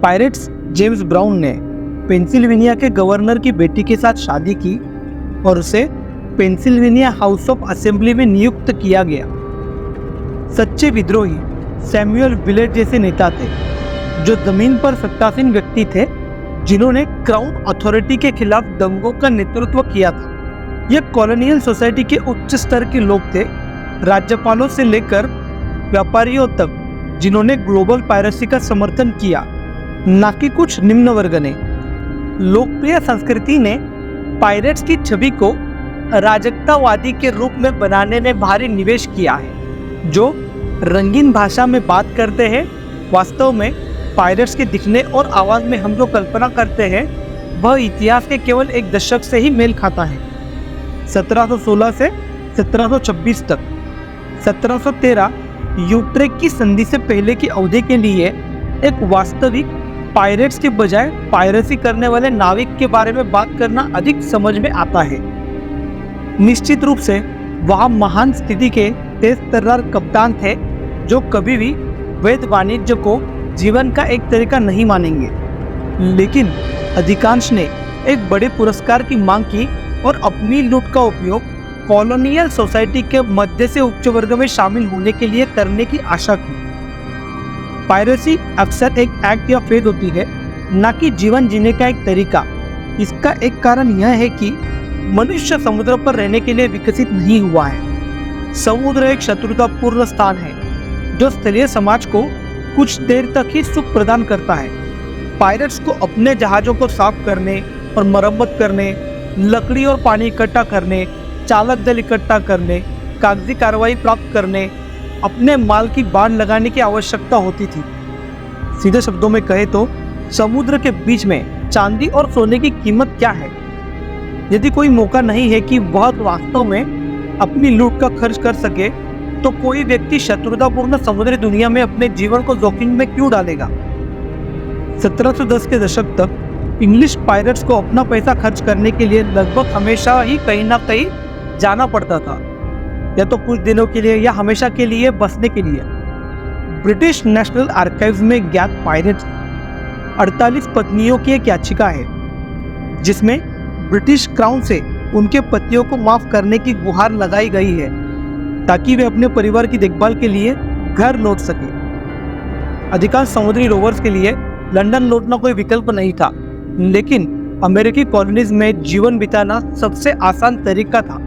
Pirates James brown ने Pennsylvania के governor की बेटी के साथ शादी की और उसे पेंसिल्वेनिया हाउस ऑफ असेंबली में नियुक्त किया गया। सच्चे विद्रोही सैमुअल विलेट जैसे नेता थे, जो जमीन पर सत्तासीन व्यक्ति थे, जिन्होंने क्राउन अथॉरिटी के खिलाफ दंगों का नेतृत्व किया था। ये कॉलोनियल सोसाइटी के उच्च स्तर के लोग थे, राज्यपालों से लेकर व्यापारियों तक, जिन्होंने ग्लोबल पायरेसी का समर्थन किया, न कि कुछ निम्न वर्ग ने। लोकप्रिय संस्कृति ने पायरेट्स की छवि को अराजकतावादी के रूप में बनाने में भारी निवेश किया है, जो रंगीन भाषा में बात करते हैं। वास्तव में पायरेट्स के दिखने और आवाज़ में हम जो कल्पना करते हैं वह इतिहास के केवल एक दशक से ही मेल खाता है। 1716 से 1726 तक। 1713 यूट्रेक्ट की संधि से पहले की अवधि के लिए एक वास्तविक पायरेट्स के बजाय पायरेसी करने वाले नाविक के बारे में बात करना अधिक समझ में आता है। निश्चित रूप से वहाँ महान स्थिति के तेज तर्रार कप्तान थे, जो कभी भी वैध वाणिज्य को जीवन का एक तरीका नहीं मानेंगे, लेकिन अधिकांश ने एक बड़े पुरस्कार की मांग की और अपनी लूट का उपयोग कॉलोनियल सोसाइटी के मध्य से उच्च वर्ग में शामिल होने के लिए करने की आशा की। पायरेसी अक्सर एक एक्ट या फेज होती है, न कि जीवन जीने का एक तरीका। इसका एक कारण यह है कि मनुष्य समुद्र पर रहने के लिए विकसित नहीं हुआ है। समुद्र एक शत्रुतापूर्ण स्थान है, जो स्थलीय समाज को कुछ देर तक ही सुख प्रदान करता है। पायरेट्स को अपने जहाज़ों को साफ करने और मरम्मत करने, लकड़ी और पानी इकट्ठा करने, चालक दल इकट्ठा करने, कागजी कार्रवाई प्राप्त करने, अपने माल की बाड़ लगाने की आवश्यकता होती थी। सीधे शब्दों में कहे तो समुद्र के बीच में चांदी और सोने की कीमत क्या है? यदि कोई मौका नहीं है कि वह वास्तव में अपनी लूट का खर्च कर सके, तो कोई व्यक्ति शत्रुतापूर्ण समुद्री दुनिया में अपने जीवन को जोखिम में क्यों डालेगा? 1710 के दशक तक इंग्लिश पायरेट्स को अपना पैसा खर्च करने के लिए लगभग हमेशा ही कहीं ना कहीं जाना पड़ता था, या तो कुछ दिनों के लिए या हमेशा के लिए बसने के लिए। ब्रिटिश नेशनल आर्काइव्स में ज्ञात पायरेट्स 48 पत्नियों की एक याचिका है, जिसमें ब्रिटिश क्राउन से उनके पतियों को माफ करने की गुहार लगाई गई है, ताकि वे अपने परिवार की देखभाल के लिए घर लौट सके। अधिकांश समुद्री रोवर्स के लिए लंदन लौटना कोई विकल्प नहीं था, लेकिन अमेरिकी कॉलोनीज में जीवन बिताना सबसे आसान तरीका था।